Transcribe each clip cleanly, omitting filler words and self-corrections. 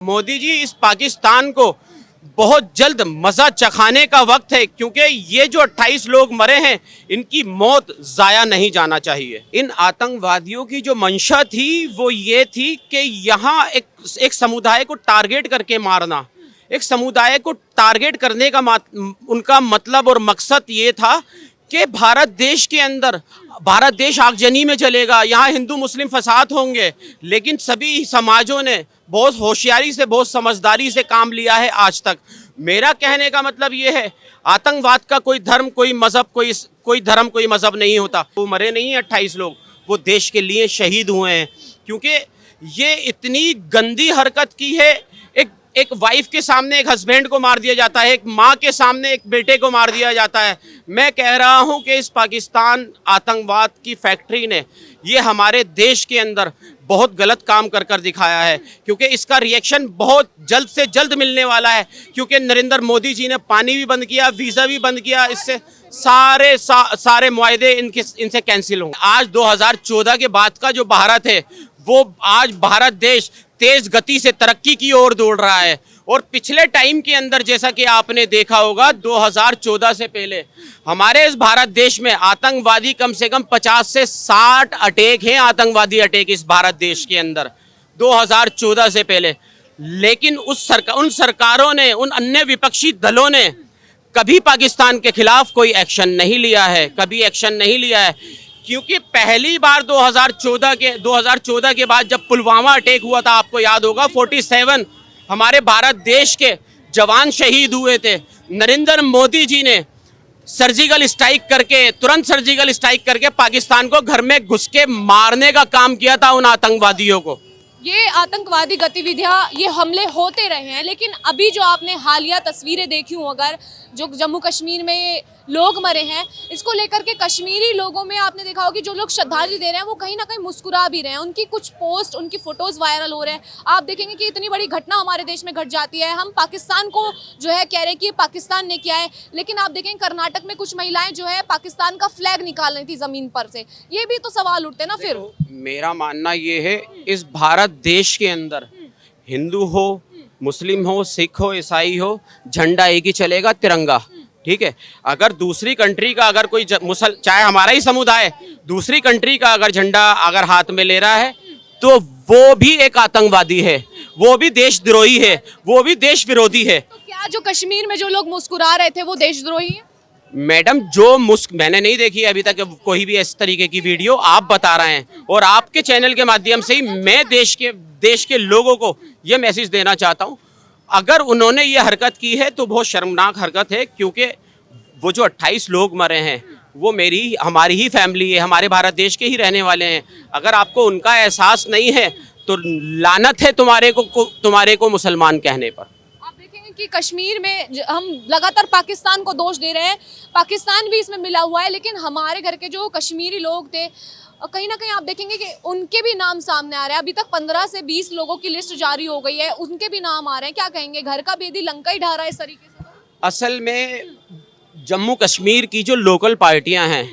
मोदी जी, इस पाकिस्तान को बहुत जल्द मजा चखाने का वक्त है, क्योंकि ये जो 28 लोग मरे हैं इनकी मौत जाया नहीं जाना चाहिए। इन आतंकवादियों की जो मंशा थी वो ये थी कि यहाँ एक समुदाय को टारगेट करके मारना, एक समुदाय को टारगेट करने का उनका मतलब और मकसद ये था कि भारत देश के अंदर, भारत देश आगजनी में चलेगा, यहाँ हिंदू मुस्लिम फसाद होंगे। लेकिन सभी समाजों ने बहुत होशियारी से, बहुत समझदारी से काम लिया है आज तक। मेरा कहने का मतलब ये है, आतंकवाद का कोई धर्म, कोई मजहब, कोई धर्म, कोई मजहब नहीं होता। वो मरे नहीं हैं 28 लोग, वो देश के लिए शहीद हुए हैं। क्योंकि ये इतनी गंदी हरकत की है, एक वाइफ के सामने एक हस्बैंड को मार दिया जाता है, एक माँ के सामने एक बेटे को मार दिया जाता है। मैं कह रहा हूं कि इस पाकिस्तान आतंकवाद की फैक्ट्री ने ये हमारे देश के अंदर बहुत गलत काम कर कर दिखाया है, क्योंकि इसका रिएक्शन बहुत जल्द से जल्द मिलने वाला है। क्योंकि नरेंद्र मोदी जी ने पानी भी बंद किया, वीज़ा भी बंद किया, इससे सारे मुआहदे इनसे कैंसिल होंगे। आज 2014 के बाद का जो भारत है, वो आज भारत देश तेज गति से तरक्की की ओर दौड़ रहा है। और पिछले टाइम के अंदर, जैसा कि आपने देखा होगा, 2014 से पहले हमारे इस भारत देश में आतंकवादी कम से कम 50 से 60 अटैक हैं, आतंकवादी अटैक इस भारत देश के अंदर 2014 से पहले। लेकिन उन सरकारों ने, उन अन्य विपक्षी दलों ने कभी पाकिस्तान के खिलाफ कोई एक्शन नहीं लिया है, कभी एक्शन नहीं लिया है। क्योंकि पहली बार 2014 के बाद जब पुलवामा अटैक हुआ था, आपको याद होगा, 47 हमारे भारत देश के जवान शहीद हुए थे। नरेंद्र मोदी जी ने सर्जिकल स्ट्राइक करके, तुरंत सर्जिकल स्ट्राइक करके पाकिस्तान को घर में घुस के मारने का काम किया था उन आतंकवादियों को। ये आतंकवादी गतिविधियां, ये हमले होते रहे हैं, लेकिन अभी जो आपने हालिया तस्वीरें देखी हो, अगर जो जम्मू कश्मीर में लोग मरे हैं, इसको लेकर के कश्मीरी लोगों में आपने देखा होगा कि जो लोग श्रद्धांजलि दे रहे हैं वो कहीं ना कहीं मुस्कुरा भी रहे हैं। उनकी कुछ पोस्ट, उनकी फोटोज वायरल हो रहे हैं। आप देखेंगे कि इतनी बड़ी घटना हमारे देश में घट जाती है, हम पाकिस्तान को जो है कह रहे हैं कि पाकिस्तान ने किया है, लेकिन आप देखेंगे कर्नाटक में कुछ महिलाएं जो है पाकिस्तान का फ्लैग निकाल रही थी जमीन पर से। ये भी तो सवाल उठते ना। फिर मेरा मानना ये है, इस भारत देश के अंदर हिंदू हो, मुस्लिम हो, सिख हो, ईसाई हो, झंडा एक ही चलेगा, तिरंगा। ठीक है। अगर दूसरी कंट्री का, अगर कोई चाहे हमारा ही समुदाय दूसरी कंट्री का अगर झंडा अगर हाथ में ले रहा है, तो वो भी एक आतंकवादी है, वो भी देशद्रोही है, वो भी देश विरोधी है। तो क्या जो कश्मीर में जो लोग मुस्कुरा रहे थे वो देशद्रोही है? मैडम, मैंने नहीं देखी अभी तक कोई भी इस तरीके की वीडियो, आप बता रहे हैं। और आपके चैनल के माध्यम से ही मैं देश के लोगों को ये मैसेज देना चाहता हूँ, अगर उन्होंने ये हरकत की है तो बहुत शर्मनाक हरकत है। क्योंकि वो जो 28 लोग मरे हैं वो हमारी ही फैमिली है, हमारे भारत देश के ही रहने वाले हैं। अगर आपको उनका एहसास नहीं है तो लानत है तुम्हारे को मुसलमान कहने पर। कि कश्मीर में हम लगातार पाकिस्तान को दोष दे रहे हैं, पाकिस्तान भी इसमें मिला हुआ है, लेकिन हमारे घर के जो कश्मीरी लोग थे, कहीं ना कहीं आप देखेंगे कि उनके भी नाम सामने आ रहे हैं। अभी तक 15 से 20 लोगों की लिस्ट जारी हो गई है, उनके भी नाम आ रहे हैं। क्या कहेंगे, घर का बेदी लंका ही ढा रहा है इस तरीके से? असल में जम्मू कश्मीर की जो लोकल पार्टियां हैं,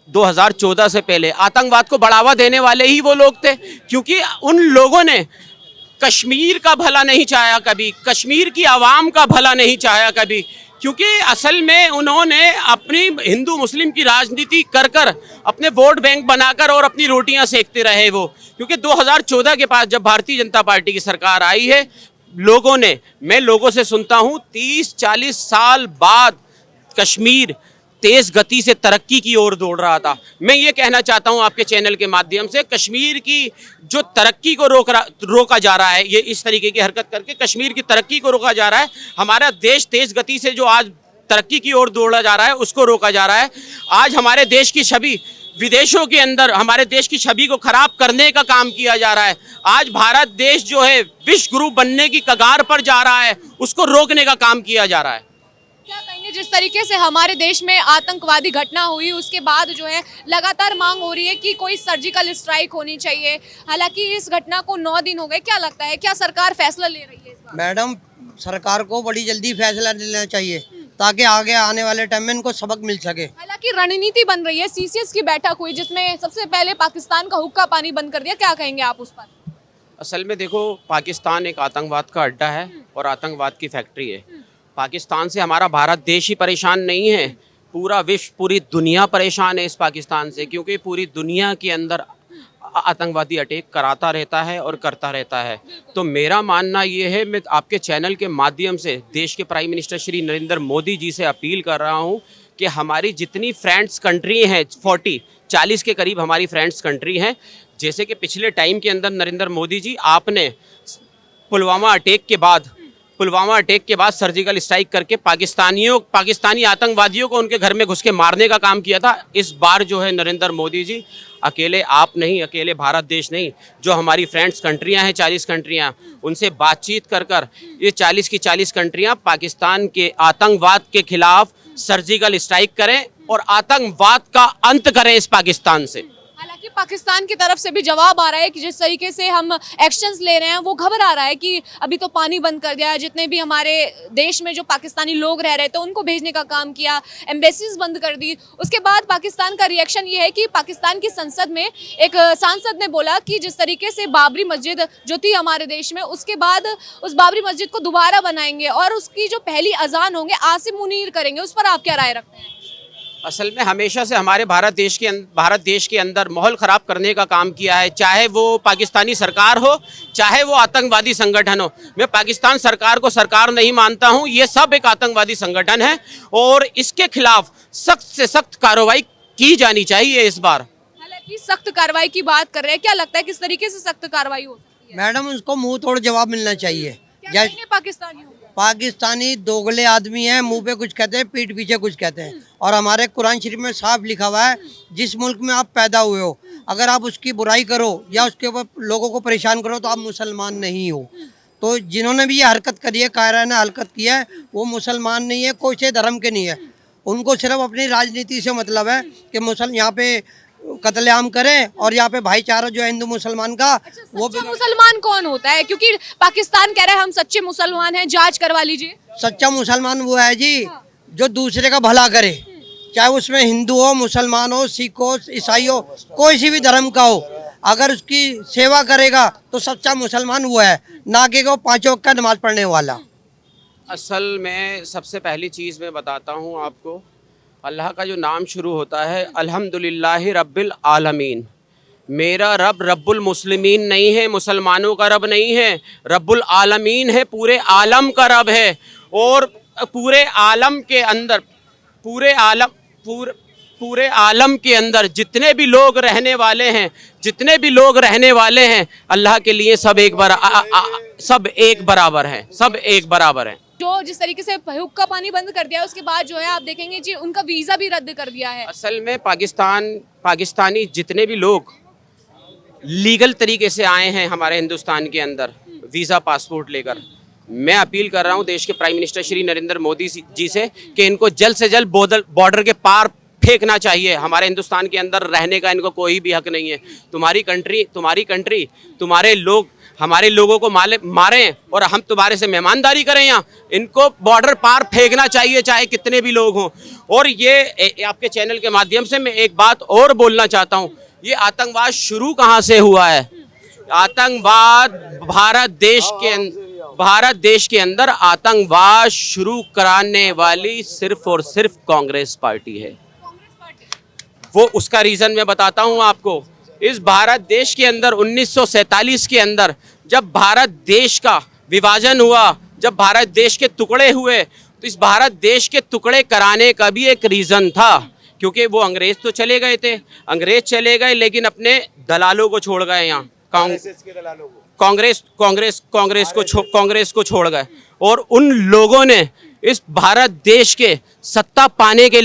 2014 से पहले आतंकवाद को बढ़ावा देने वाले ही वो लोग थे। क्योंकि उन लोगों ने कश्मीर का भला नहीं चाहा कभी, कश्मीर की आवाम का भला नहीं चाहा कभी। क्योंकि असल में उन्होंने अपनी हिंदू मुस्लिम की राजनीति कर कर अपने वोट बैंक बनाकर और अपनी रोटियां सेकते रहे वो। क्योंकि 2014 के पास जब भारतीय जनता पार्टी की सरकार आई है, मैं लोगों से सुनता हूं, 30-40 साल बाद कश्मीर तेज गति से तरक्की की ओर दौड़ रहा था। मैं ये कहना चाहता हूं आपके चैनल के माध्यम से, कश्मीर की जो तरक्की को रोका जा रहा है, ये इस तरीके की हरकत करके कश्मीर की तरक्की को रोका जा रहा है। हमारा देश तेज गति से जो आज तरक्की की ओर दौड़ा जा रहा है, उसको रोका जा रहा है। आज हमारे देश की छवि विदेशों के अंदर, हमारे देश की छवि को खराब करने का काम किया जा रहा है। आज भारत देश जो है विश्व गुरु बनने की कगार पर जा रहा है, उसको रोकने का काम किया जा रहा है। क्या कहेंगे, जिस तरीके से हमारे देश में आतंकवादी घटना हुई उसके बाद जो है लगातार मांग हो रही है कि कोई सर्जिकल स्ट्राइक होनी चाहिए। हालांकि इस घटना को 9 दिन हो गए, क्या लगता है, क्या सरकार फैसला ले रही है इस बार? मैडम, सरकार को बड़ी जल्दी फैसला लेना चाहिए ताकि आगे आने वाले टाइम में इनको सबक मिल सके। हालांकि रणनीति बन रही है, सीसीएस की बैठक हुई जिसमें सबसे पहले पाकिस्तान का हुक्का पानी बंद कर दिया, क्या कहेंगे आप उस पर? असल में देखो, पाकिस्तान एक आतंकवाद का अड्डा है और आतंकवाद की फैक्ट्री है। पाकिस्तान से हमारा भारत देश ही परेशान नहीं है, पूरा विश्व, पूरी दुनिया परेशान है इस पाकिस्तान से, क्योंकि पूरी दुनिया के अंदर आतंकवादी अटैक कराता रहता है और करता रहता है। तो मेरा मानना ये है, मैं आपके चैनल के माध्यम से देश के प्राइम मिनिस्टर श्री नरेंद्र मोदी जी से अपील कर रहा हूँ कि हमारी जितनी फ्रेंड्स कंट्री हैं, 40 के करीब हमारी फ्रेंड्स कंट्री हैं, जैसे कि पिछले टाइम के अंदर नरेंद्र मोदी जी आपने पुलवामा अटैक के बाद सर्जिकल स्ट्राइक करके पाकिस्तानी आतंकवादियों को उनके घर में घुस के मारने का काम किया था। इस बार जो है नरेंद्र मोदी जी, अकेले आप नहीं, अकेले भारत देश नहीं, जो हमारी फ्रेंड्स कंट्रियां हैं 40 कंट्रियां, उनसे बातचीत कर ये 40 की 40 कंट्रियां पाकिस्तान के आतंकवाद के खिलाफ सर्जिकल स्ट्राइक करें और आतंकवाद का अंत करें इस पाकिस्तान से। हालांकि पाकिस्तान की तरफ से भी जवाब आ रहा है कि जिस तरीके से हम एक्शंस ले रहे हैं वो घबरा रहा है कि अभी तो पानी बंद कर दिया है, जितने भी हमारे देश में जो पाकिस्तानी लोग रह रहे थे उनको भेजने का काम किया, एम्बेसीज बंद कर दी। उसके बाद पाकिस्तान का रिएक्शन ये है कि पाकिस्तान की संसद में एक सांसद ने बोला कि जिस तरीके से बाबरी मस्जिद जो थी हमारे देश में, उसके बाद उस बाबरी मस्जिद को दोबारा बनाएंगे और उसकी जो पहली अजान होंगे आसिम मुनीर करेंगे। उस पर आप क्या राय रखते हैं? असल में हमेशा से हमारे भारत देश के अंदर माहौल ख़राब करने का काम किया है, चाहे वो पाकिस्तानी सरकार हो, चाहे वो आतंकवादी संगठन हो। मैं पाकिस्तान सरकार को सरकार नहीं मानता हूं, ये सब एक आतंकवादी संगठन है और इसके खिलाफ सख्त से सख्त कार्रवाई की जानी चाहिए इस बार। हालांकि सख्त कार्रवाई की बात कर रहे हैं, क्या लगता है किस तरीके से सख्त कार्रवाई हो सकती है? मैडम, उसको मुंह तोड़ जवाब मिलना चाहिए। क्या कहेंगे पाकिस्तानियों? पाकिस्तानी दोगले आदमी हैं, मुंह पे कुछ कहते हैं, पीठ पीछे कुछ कहते हैं। और हमारे कुरान शरीफ में साफ लिखा हुआ है, जिस मुल्क में आप पैदा हुए हो, अगर आप उसकी बुराई करो या उसके ऊपर लोगों को परेशान करो तो आप मुसलमान नहीं हो। तो जिन्होंने भी ये हरकत करी है, कायराना हरकत की है, वो मुसलमान नहीं है, कोई से धर्म के नहीं है। उनको सिर्फ अपनी राजनीति से मतलब है कि यहाँ पे कत्लेआम करें और यहाँ पे भाईचारा जो है हिंदू मुसलमान का। वो सच्चा मुसलमान कौन होता है? क्योंकि पाकिस्तान कह रहा है हम सच्चे मुसलमान हैं, जांच करवा लीजिए। सच्चा मुसलमान वो है जी जो दूसरे का भला करे, चाहे उसमें हिंदू हो, मुसलमान हो, सिख हो, ईसाई हो, कोई सी भी धर्म का हो, अगर उसकी सेवा करेगा तो सच्चा मुसलमान वो है, ना कि वो 5 वक्त का नमाज पढ़ने वाला। असल में सबसे पहली चीज़ मैं बताता हूँ आपको, अल्लाह का जो नाम शुरू होता है अल्हम्दुलिल्लाहि रब्बिल आलमीन। मेरा रब रब्बुल मुस्लिमीन नहीं है, मुसलमानों का रब नहीं है, रब्बुल आलमीन है, पूरे आलम का रब है। और पूरे आलम के अंदर पूरे आलम के अंदर जितने भी लोग रहने वाले हैं अल्लाह के लिए सब एक बराबर हैं। जो जिस तरीके से हुक्का पानी बंद कर दिया उसके बाद जो है आप देखेंगे जी उनका वीजा भी रद्द कर दिया है। असल में पाकिस्तानी जितने भी लोग लीगल तरीके से आए हैं हमारे हिंदुस्तान के अंदर वीज़ा पासपोर्ट लेकर, मैं अपील कर रहा हूं देश के प्राइम मिनिस्टर श्री नरेंद्र मोदी जी से कि इनको जल्द से जल्द बॉर्डर के पार फेंकना चाहिए। हमारे हिंदुस्तान के अंदर रहने का इनको कोई भी हक नहीं है। तुम्हारी कंट्री तुम्हारे लोग हमारे लोगों को मारें और हम तुम्हारे से मेहमानदारी करें, यहाँ इनको बॉर्डर पार फेंकना चाहिए, चाहे कितने भी लोग हों। और ये आपके चैनल के माध्यम से मैं एक बात और बोलना चाहता हूँ, ये आतंकवाद शुरू कहाँ से हुआ है? आतंकवाद भारत देश के अंदर आतंकवाद शुरू कराने वाली सिर्फ और सिर्फ कांग्रेस पार्टी है। वो उसका रीज़न मैं बताता हूँ आपको। इस भारत देश के अंदर 1947 के अंदर जब भारत देश का विभाजन हुआ, जब भारत देश के टुकड़े हुए, तो इस भारत देश के टुकड़े कराने का भी एक रीज़न था, क्योंकि वो अंग्रेज तो चले गए थे, लेकिन अपने दलालों को छोड़ गए, यहाँ कांग्रेस को छोड़ गए। और उन लोगों ने इस भारत देश के सत्ता पाने के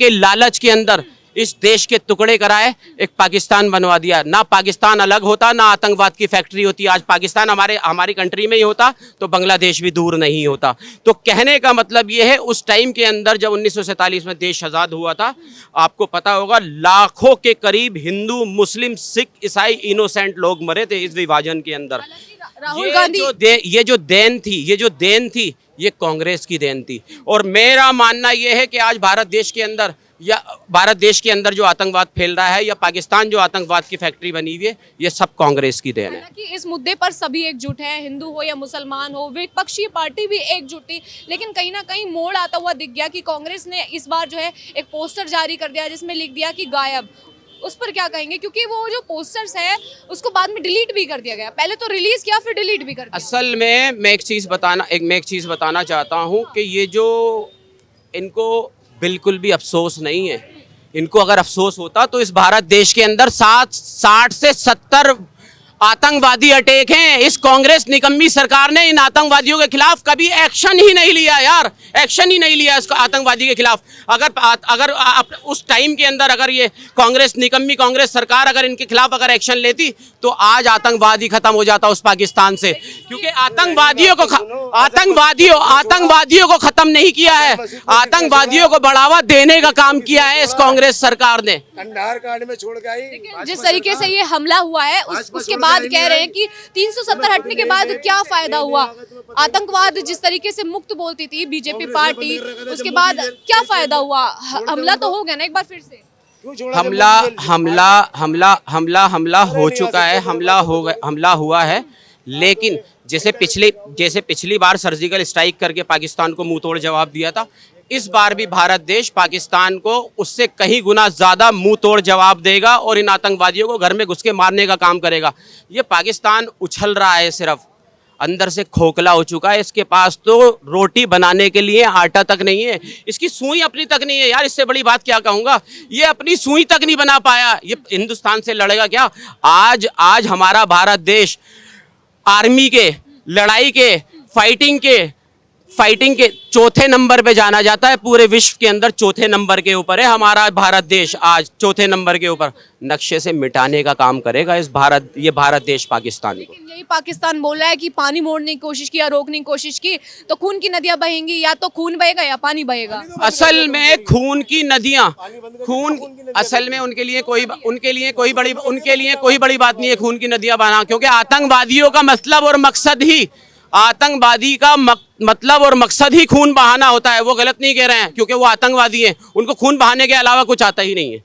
लालच के अंदर इस देश के टुकड़े कराए, एक पाकिस्तान बनवा दिया। ना पाकिस्तान अलग होता, ना आतंकवाद की फैक्ट्री होती। आज पाकिस्तान हमारी कंट्री में ही होता तो बांग्लादेश भी दूर नहीं होता। तो कहने का मतलब ये है, उस टाइम के अंदर जब 1947 में देश आज़ाद हुआ था, आपको पता होगा लाखों के करीब हिंदू, मुस्लिम, सिख, ईसाई इनोसेंट लोग मरे थे इस विभाजन के अंदर। राहुल गांधी ये जो देन थी ये कांग्रेस की देन थी। और मेरा मानना यह है कि आज भारत देश के अंदर या भारत देश के अंदर जो आतंकवाद फैल रहा है या पाकिस्तान जो आतंकवाद की फैक्ट्री बनी हुई है, ये सब कांग्रेस की देन है। हालांकि इस मुद्दे पर सभी एकजुट हैं, हिंदू हो या मुसलमान हो, विपक्षी पार्टी भी एकजुट थी, लेकिन कहीं ना कहीं मोड़ आता हुआ दिख गया कि कांग्रेस ने इस बार जो है एक पोस्टर जारी कर दिया जिसमें लिख दिया कि गायब। उस पर क्या कहेंगे, क्योंकि वो जो पोस्टर्स है उसको बाद में डिलीट भी कर दिया गया, पहले तो रिलीज किया फिर डिलीट भी कर दिया। असल में मैं एक चीज़ बताना चाहता हूँ कि ये जो इनको बिल्कुल भी अफसोस नहीं है। इनको अगर अफसोस होता तो इस भारत देश के अंदर 60 से 70 आतंकवादी अटैक हैं। इस कांग्रेस निकम्मी सरकार ने इन आतंकवादियों के खिलाफ कभी एक्शन ही नहीं लिया यार, एक्शन ही नहीं लिया इस आतंकवादी के खिलाफ। अगर उस टाइम के अंदर अगर ये कांग्रेस निकम्मी कांग्रेस सरकार अगर इनके खिलाफ अगर एक्शन लेती तो आज आतंकवादी खत्म हो जाता उस पाकिस्तान से, क्योंकि आतंकवादियों को खत्म नहीं किया है, आतंकवादियों को बढ़ावा देने का काम किया है इस कांग्रेस सरकार ने। कंधार कांड में छोड़ गई। लेकिन जिस तरीके से ये हमला हुआ है उसके बाद कह रहे हैं कि 370 हटने के बाद क्या फायदा हुआ, आतंकवाद जिस तरीके से मुक्त बोलती थी बीजेपी पार्टी, उसके बाद क्या फायदा हुआ, हमला तो हो गया ना एक बार फिर से। हमला हो चुका है, हमला हुआ है, लेकिन जैसे पिछली बार सर्जिकल स्ट्राइक करके पाकिस्तान को मुंह तोड़ जवाब दिया था, इस बार भी भारत देश पाकिस्तान को उससे कहीं गुना ज़्यादा मुंह तोड़ जवाब देगा और इन आतंकवादियों को घर में घुस के मारने का काम करेगा। ये पाकिस्तान उछल रहा है, सिर्फ अंदर से खोखला हो चुका है। इसके पास तो रोटी बनाने के लिए आटा तक नहीं है, इसकी सुई अपनी तक नहीं है यार। इससे बड़ी बात क्या कहूँगा, ये अपनी सुई तक नहीं बना पाया, ये हिंदुस्तान से लड़ेगा क्या। आज हमारा भारत देश आर्मी के, लड़ाई के, फाइटिंग के चौथे नंबर पे जाना जाता है, पूरे विश्व के अंदर चौथे नंबर के ऊपर है हमारा भारत देश। आज चौथे नंबर के ऊपर नक्शे से मिटाने का काम करेगा ये भारत देश पाकिस्तान को। लेकिन यही पाकिस्तान बोल रहा है कि पानी मोड़ने की कोशिश की या रोकने की कोशिश की तो खून की नदियां बहेंगी, या तो खून बहेगा या पानी बहेगा। असल में खून की नदियां, असल में उनके लिए कोई बड़ी बात नहीं है खून की नदियां बहाना, क्योंकि आतंकवादियों का मतलब और मकसद ही, आतंकवादी का मतलब और मकसद ही खून बहाना होता है। वो गलत नहीं कह रहे हैं, क्योंकि वो आतंकवादी हैं, उनको खून बहाने के अलावा कुछ आता ही नहीं है।